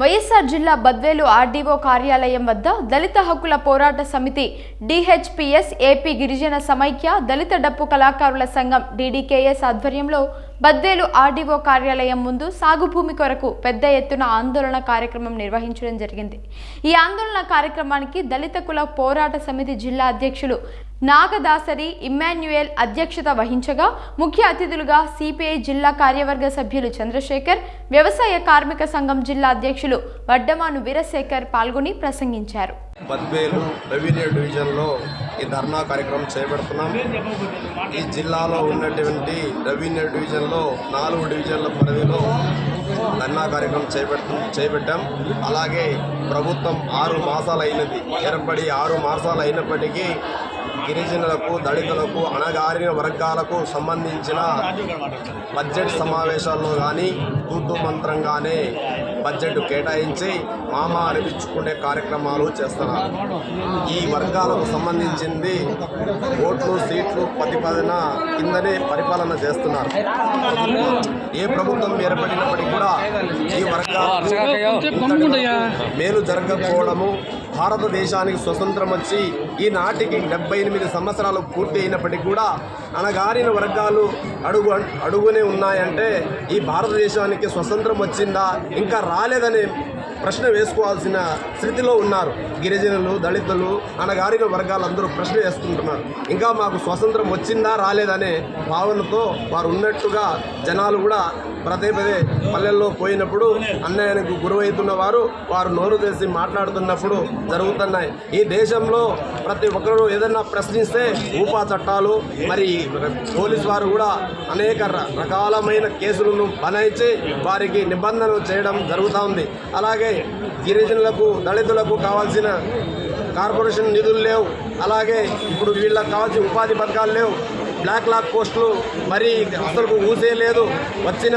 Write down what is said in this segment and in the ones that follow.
వైఎస్ఆర్ జిల్లా బద్వేలు ఆర్డీఓ కార్యాలయం వద్ద దళిత హక్కుల పోరాట సమితి డిహెచ్పిఎస్ ఏపీ గిరిజన సమైక్య దళిత డప్పు కళాకారుల సంఘం డిడికేఎస్ ఆధ్వర్యంలో బద్వేలు ఆర్డీఓ కార్యాలయం ముందు సాగు భూమి కొరకు పెద్ద ఎత్తున ఆందోళన కార్యక్రమం నిర్వహించడం జరిగింది। ఈ ఆందోళన కార్యక్రమానికి దళిత కుల పోరాట సమితి జిల్లా అధ్యక్షులు నాగదాసరి ఇమ్మాన్యుయల్ అధ్యక్షత వహించగా ముఖ్య అతిథులుగా సిపిఐ జిల్లా కార్యవర్గ సభ్యులు చంద్రశేఖర్, వ్యవసాయ కార్మిక సంఘం జిల్లా అధ్యక్షులు వడ్డమాను వీరశేఖర్ పాల్గొని ప్రసంగించారు। బద్వేలు రెవెన్యూ డివిజన్లో ఈ ధర్నా కార్యక్రమం చేపడుతున్నాం। ఈ జిల్లాలో ఉన్నటువంటి రెవెన్యూ డివిజన్లో 4 డివిజన్ల పరిధిలో ధర్నా కార్యక్రమం చేపట్టాం। అలాగే ప్రభుత్వం 6 మాసాలు అయినది, ఏర్పడి 6 మాసాలు అయినప్పటికీ గిరిజనులకు, దళితులకు, అణగారిన వర్గాలకు సంబంధించిన బడ్జెట్ సమావేశాల్లో కానీ తూతు మంత్రంగానే బడ్జెట్ కేటాయించి మామా అనిపించుకునే కార్యక్రమాలు చేస్తున్నారు। ఈ వర్గాలకు సంబంధించింది ఓట్లు, సీట్లు ప్రతిపాదన కిందనే పరిపాలన చేస్తున్నారు। ఏ ప్రభుత్వం ఏర్పడినప్పటికీ కూడా ఈ వర్గాలకు మేలు జరగకపోవడము, భారతదేశానికి స్వతంత్రం వచ్చి ఈనాటికి 78 సంవత్సరాలు పూర్తి అయినప్పటికీ కూడా అణగారిన వర్గాలు అడుగునే ఉన్నాయంటే ఈ భారతదేశానికి స్వతంత్రం వచ్చిందా, ఇంకా రాలేదనే ప్రశ్న వేసుకోవాల్సిన స్థితిలో ఉన్నారు। గిరిజనులు, దళితులు, అణగారిన వర్గాలందరూ ప్రశ్న వేసుకుంటున్నారు, ఇంకా మాకు స్వతంత్రం వచ్చిందా రాలేదనే భావనతో వారు ఉన్నట్టుగా జనాలు కూడా పదే పల్లెల్లో పోయినప్పుడు అన్యాయానికి గురవుతున్న వారు నోరు తెసి మాట్లాడుతున్నప్పుడు జరుగుతున్నాయి। ఈ దేశంలో ప్రతి ఒక్కరూ ఏదన్నా ప్రశ్నిస్తే ఊపా చట్టాలు, మరి పోలీసు వారు కూడా అనేక రకాలమైన కేసులను బనాయించి వారికి నిబంధనలు చేయడం జరుగుతూ ఉంది। అలాగే గిరిజనులకు, దళితులకు కావాల్సిన కార్పొరేషన్ నిధులు లేవు, అలాగే ఇప్పుడు వీళ్ళకి కావాల్సిన ఉపాధి పథకాలు లేవు, బ్లాక్ పోస్టులు మరి అసలు ఊసే లేదు। వచ్చిన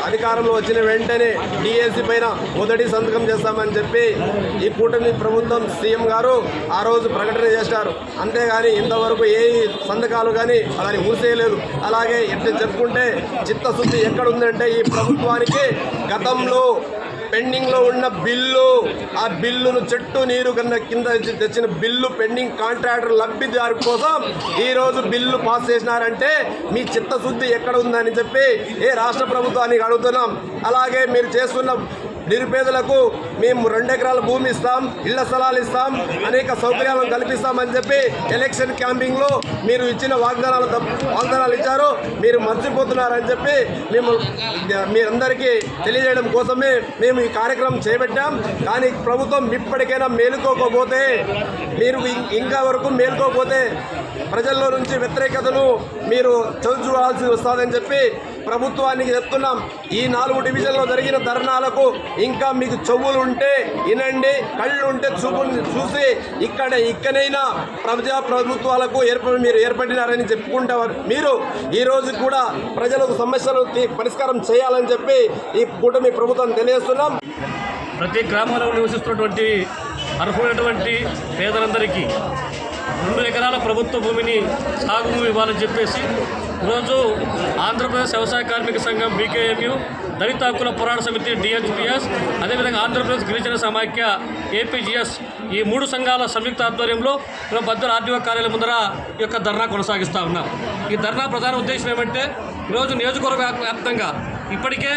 అధికారంలో వచ్చిన వెంటనే డిఎస్సి పైన మొదటి సంతకం చేస్తామని చెప్పి ఈ కూటమి ప్రభుత్వం సీఎం గారు ఆ రోజు ప్రకటన చేశారు, అంతేగాని ఇంతవరకు ఏ సంతకాలు కానీ అలాని ఊసే లేదు। అలాగే ఎట్లా చెప్పుకుంటే చిత్తశుద్ధి ఎక్కడుందంటే ఈ ప్రభుత్వానికి గతంలో పెండింగ్లో ఉన్న బిల్లు, ఆ బిల్లును చెట్టు నీరు కన్నా కింద తెచ్చిన బిల్లు పెండింగ్ కాంట్రాక్టర్ లబ్ధిదారు కోసం ఈరోజు బిల్లు పాస్ చేసినారంటే మీ చిత్తశుద్ధి ఎక్కడ ఉందని చెప్పి రాష్ట్ర ప్రభుత్వానికి అడుగుతున్నాం। అలాగే మీరు చేస్తున్న నిరుపేదలకు మేము 2 ఎకరాల భూమి ఇస్తాం, ఇళ్ల స్థలాలు ఇస్తాం, అనేక సౌకర్యాలను కల్పిస్తామని చెప్పి ఎలక్షన్ క్యాంపింగ్లో మీరు ఇచ్చిన వాగ్దానాలు ఇచ్చారు, మీరు మర్చిపోతున్నారని చెప్పి మీరందరికీ తెలియజేయడం కోసమే మేము ఈ కార్యక్రమం చేపట్టాం। కానీ ప్రభుత్వం ఇప్పటికైనా మేలుకోకపోతే, మీరు ఇంకా వరకు మేలుకోకపోతే ప్రజల్లో నుంచి వ్యతిరేకతను మీరు చదువుకోవాల్సి వస్తుందని చెప్పి ప్రభుత్వానికి చెప్తున్నాం। ఈ 4 డివిజన్లో జరిగిన ధర్నాలకు ఇంకా మీకు చెవులు ఉంటే వినండి, కళ్ళు ఉంటే చూసి ఇక్కడైనా ప్రభుత్వాలకు మీరు ఏర్పడినారని చెప్పుకుంటారు। మీరు ఈరోజు కూడా ప్రజలకు సమస్యలు పరిష్కారం చేయాలని చెప్పి ఈ కూటమి ప్రభుత్వం తెలియజేస్తున్నాం। ప్రతి గ్రామంలో నివసిస్తున్నటువంటి అర్హులైనటువంటి పేదలందరికీ 2 ఎకరాల ప్రభుత్వ భూమిని సాగు భూమి ఇవ్వాలని చెప్పేసి ఈరోజు ఆంధ్రప్రదేశ్ వ్యవసాయ కార్మిక సంఘం బీకేఎంయు, దళిత హక్కుల పోరాట సమితి డిహెచ్పిఎస్, అదేవిధంగా ఆంధ్రప్రదేశ్ గిరిజన సమైక్య ఏపీజీఎస్ ఈ 3 సంఘాల సంయుక్త ఆధ్వర్యంలో బద్వేలు ఆర్డీఓ కార్యాలయం ముందర ఈ యొక్క ధర్నా కొనసాగిస్తూ ఉన్నాం। ఈ ధర్నా ప్రధాన ఉద్దేశం ఏమంటే ఈరోజు నియోజకవర్గ వ్యాప్తంగా ఇప్పటికే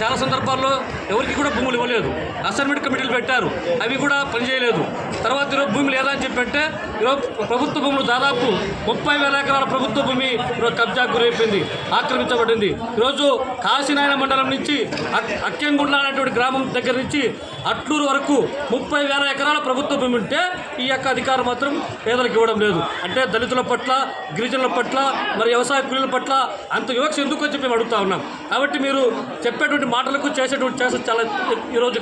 చాలా సందర్భాల్లో ఎవరికి కూడా భూములు ఇవ్వలేదు, అసైన్మెంట్ కమిటీలు పెట్టారు, అవి కూడా పనిచేయలేదు। తర్వాత ఈరోజు భూములు ఎలా అని చెప్పంటే ఈరోజు ప్రభుత్వ భూములు దాదాపు 30,000 ఎకరాల ప్రభుత్వ భూమి ఈరోజు కబ్జాకు గురైపోయింది, ఆక్రమించబడింది। ఈరోజు కాశీనాయన మండలం నుంచి అక్కెంగుండ్ల అనేటువంటి గ్రామం దగ్గర నుంచి అట్లూరు వరకు 30,000 ఎకరాల ప్రభుత్వ భూమి ఉంటే ఈ యొక్క అధికారం మాత్రం పేదలకు ఇవ్వడం లేదు। అంటే దళితుల పట్ల, గిరిజనుల పట్ల, మరి వ్యవసాయ కూలీల పట్ల అంత వివక్ష ఎందుకు అని చెప్పి అడుగుతా ఉన్నాం। కాబట్టి మీరు చెప్పేటువంటి మాటలకు చేసేటువంటి చాలా ఈరోజు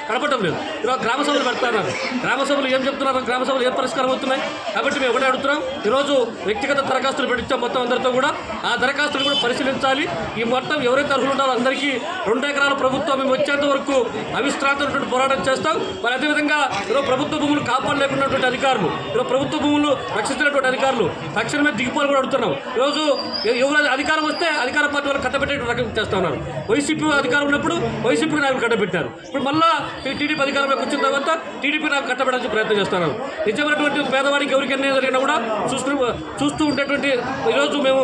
కనపడటం లేదు। ఈరోజు గ్రామ సభలు పెడతారు, గ్రామ సభలు ఏం చెప్తున్నారు, గ్రామ సభలు ఏం పరిష్కారం అవుతున్నాయి? కాబట్టి మేము ఒకటే అడుగుతున్నాం, ఈరోజు వ్యక్తిగత దరఖాస్తులు పెట్టించాం మొత్తం అందరితో కూడా. ఆ దరఖాస్తులు కూడా పరిశీలించాలి. ఈ మొత్తం ఎవరైతే అర్హులు ఉన్నారో అందరికీ 2 ఎకరాల ప్రభుత్వం మేము వచ్చేంత వరకు అవిశ్రాంతమైనటువంటి పోరాటం చేస్తాం. మరి అదేవిధంగా ఈరోజు ప్రభుత్వ భూములు కాపాడలేకున్నటువంటి అధికారులు, ఈరోజు ప్రభుత్వ భూములు రక్షిస్తున్నటువంటి అధికారులు తక్షణమే దిగిపోవాలి కూడా అడుగుతున్నాం. ఈరోజు ఎవరు అధికారం వస్తే అధికార పార్టీ వాళ్ళు కట్టబెట్టే రకం చేస్తూ ఉన్నారు. వైసీపీ అధికారం ఉన్నప్పుడు వైసీపీ నాయకులు కట్టబెట్టారు. ఇప్పుడు మళ్ళీ టీడీపీ అధికారంలోకి వచ్చిన తర్వాత టీడీపీ నాకు కట్టబెట్టాలని ప్రయత్నం చేస్తున్నారు. నిజమైనటువంటి పేదవాడికి ఎవరికి అన్యాయం జరిగినా కూడా చూస్తూ ఉండేటువంటి ఈరోజు మేము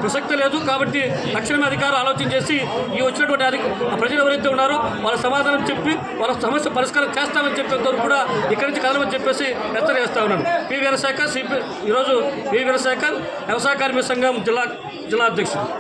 ప్రసక్తి లేదు. కాబట్టి తక్షణమే అధికారులు ఆలోచన చేసి ఈ వచ్చినటువంటి ప్రజలు ఎవరైతే ఉన్నారో వాళ్ళ సమాధానం చెప్పి వాళ్ళ సమస్య పరిష్కారం చేస్తామని చెప్పేంతవరకు కూడా ఇక్కడి నుంచి కదలమని చెప్పేసి హెచ్చరిక చేస్తా ఉన్నాను. పి వీరశేఖర్ ఈరోజు పి వీరశేఖర్ వ్యవసాయ కార్మిక సంఘం జిల్లా అధ్యక్షుడు.